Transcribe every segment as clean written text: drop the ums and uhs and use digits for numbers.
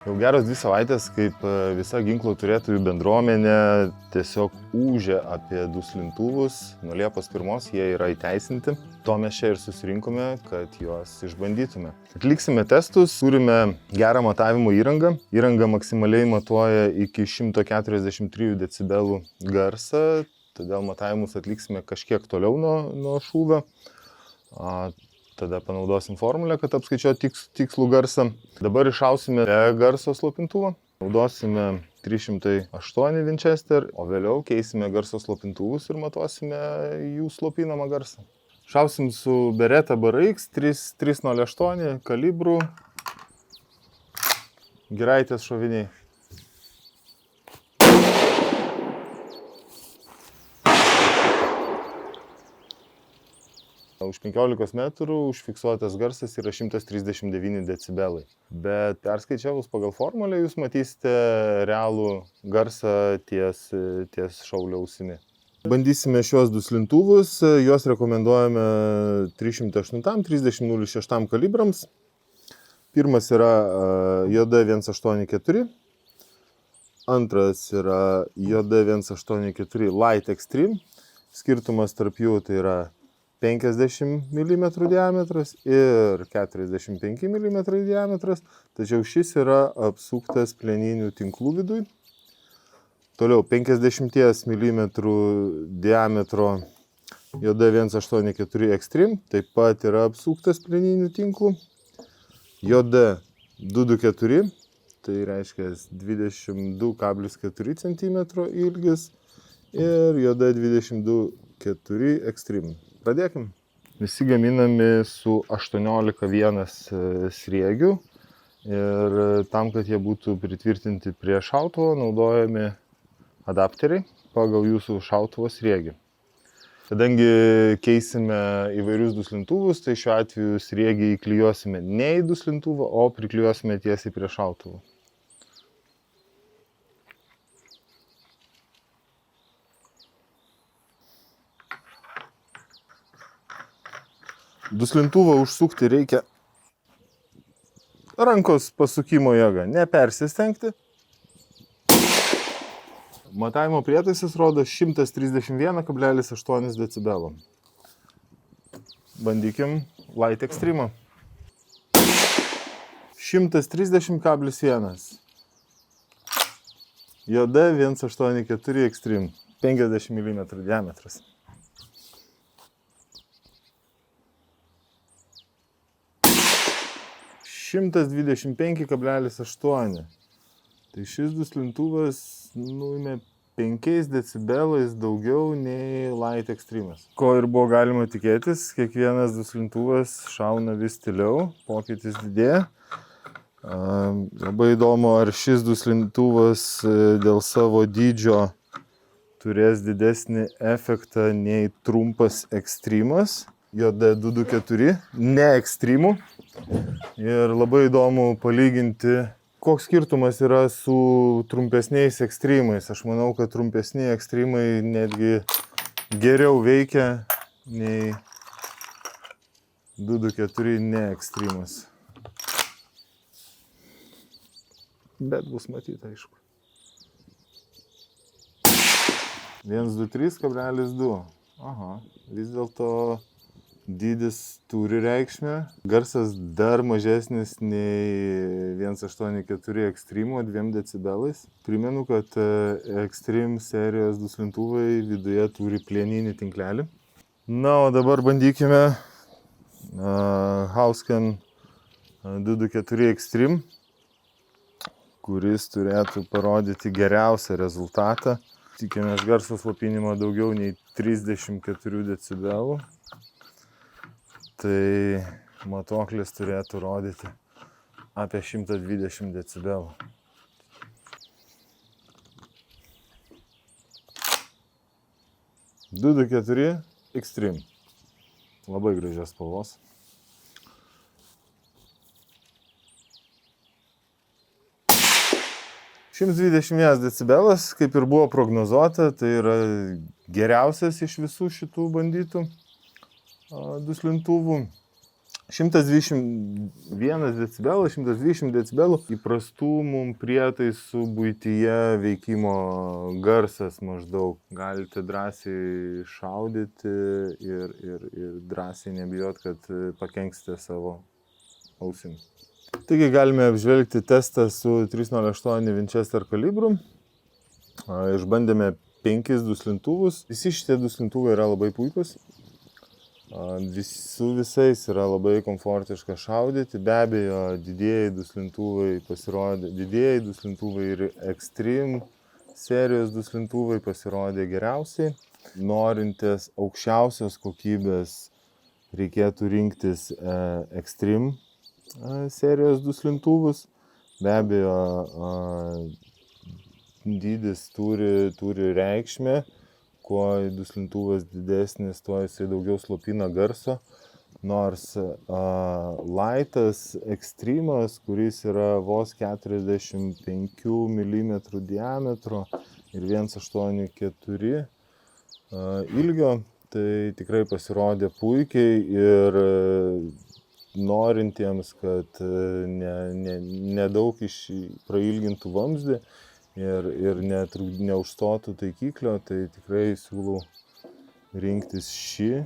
Jau geros 2 savaitės, kaip visa ginklų turėtojų bendruomenė tiesiog ūžia apie duslintuvus. Nuo Liepos 1 jie yra įteisinti. To mes čia ir susirinkome, kad juos išbandytume. Atliksime testus, turime gerą matavimo įrangą. Įranga maksimaliai matuoja iki 143 decibelų garsą, todėl matavimus atliksime kažkiek toliau nuo šūvio. Tada panaudosim formulę, kad apskaičiuoti tikslų garsą. Dabar iššausime be garso slopintuvą. Naudosime 308 Winchester, o vėliau keisime garso slopintuvus ir matuosime jų slopinamą garsą. Šausim su Beretta BRX 308 kalibrų giraitės šoviniai. Už 15 metrų užfiksuotas garsas yra 139 decibelai. Bet perskaičiavus pagal formulę jūs matysite realų garsą ties šaulio ausimi. Bandysime šios duslintuvus, juos rekomenduojame 308-3006 kalibrams. Pirmas yra JD184, antras yra JD184 Light Extreme. Skirtumas tarp jų tai yra 50 mm diametras ir 45 mm diametras, tačiau šis yra apsuktas plieninių tinklų viduj. Toliau 50 mm diametro JD184 Extreme taip pat yra apsuktas plieninių tinklų. JD224, tai reiškia 22,4 cm ilgis ir JD224 Extreme. Pradėkim. Visi gaminami su 18.1 sriegiu ir tam, kad jie būtų pritvirtinti prie šautuvo, naudojami adapteriai pagal jūsų šautuvo sriegį. Kadangi keisime įvairius duslintuvus, tai šiuo atveju sriegį įklijuosime ne į duslintuvą, o priklijuosime tiesiai prie šautuvo. Duslintuvą užsukti reikia rankos pasukimo jėga, nepersistengti. Matavimo prietaisas rodo 131,8 decibelų. Bandykim Light Extreme. 130,1. JD184 Extreme. 50 mm diametras. 125,8. Tai šis duslintuvas nuėmė 5 decibelais daugiau nei Light Extreme'as. Ko ir buvo galima tikėtis, kiekvienas duslintuvas šauna vis tyliau, pokytis didėja. Labai įdomu, ar šis duslintuvas dėl savo dydžio turės didesnį efektą nei trumpas Extreme'as. JD224, ne Extreme'ų. Ir labai įdomu palyginti, koks skirtumas yra su trumpesniais Extreme'ais. Aš manau, kad trumpesni Extreme'ai netgi geriau veikia nei 224 ne Extreme'as. Bet bus matyti, aišku. 123,2. Aha, vis dėlto dydis turi reikšmę. Garsas dar mažesnis nei 184 Extreme 2 decibelais. Primenu, kad Extreme serijos duslintuvai viduje turi plieninį tinklelį. Na, o dabar bandykime Hausken 224 Extreme, kuris turėtų parodyti geriausią rezultatą. Tikimės garso slopinimo daugiau nei 34 decibelų. Tai matuoklis turėtų rodyti apie 120 decibelų. JD224 Extreme. Labai gražios spalvos. 121 decibelas, kaip ir buvo prognozuota, tai yra geriausias iš visų šitų bandytų duslintuvų. 121 decibelų, 120 decibelų įprastų mums prietaisų buityje veikimo garsas maždaug. Galite drąsiai šaudyti ir drąsiai nebijot, kad pakenksite savo ausim. Taigi galime apžvelgti testą su 308 Winchester kalibru. Išbandėme 5 duslintuvus. Visi šitie duslintuvai yra labai puikus. Su visais yra labai komfortiška šaudyti. Be abejo, didieji duslintuvai ir Extreme serijos duslintuvai pasirodė geriausiai. Norintys aukščiausios kokybės reikėtų rinktis Extreme serijos duslintuvus. Be abejo, dydis turi reikšmę. Kuo duslintuvas didesnis, tuo jisai daugiau slopina garso. Nors Lightas Extremas, kuris yra vos 45 mm diametro ir 1,84 ilgio, tai tikrai pasirodė puikiai ir norintiems, kad nedaug prailgintų vamzdį ir neužstotų taikiklio, tai tikrai siūlau rinktis šį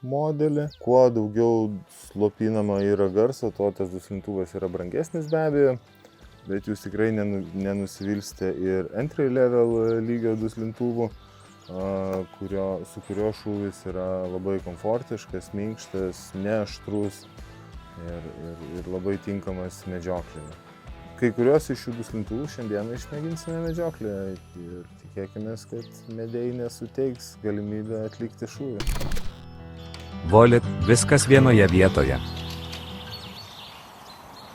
modelį. Kuo daugiau slopinama yra garso, tuo tas duslintuvas yra brangesnis be abejo, bet jūs tikrai nenusivilsite ir entry level lygio duslintuvų, su kurio šūvis yra labai komfortiškas, minkštas, neaštrus ir labai tinkamas medžioklėje. Kai kurios iš šių duslintuvų šiandieną išmėginsime medžioklėje ir tikėkime, kad medėjai suteiks galimybę atlikti šūvį. Volit, viskas vienoje vietoje.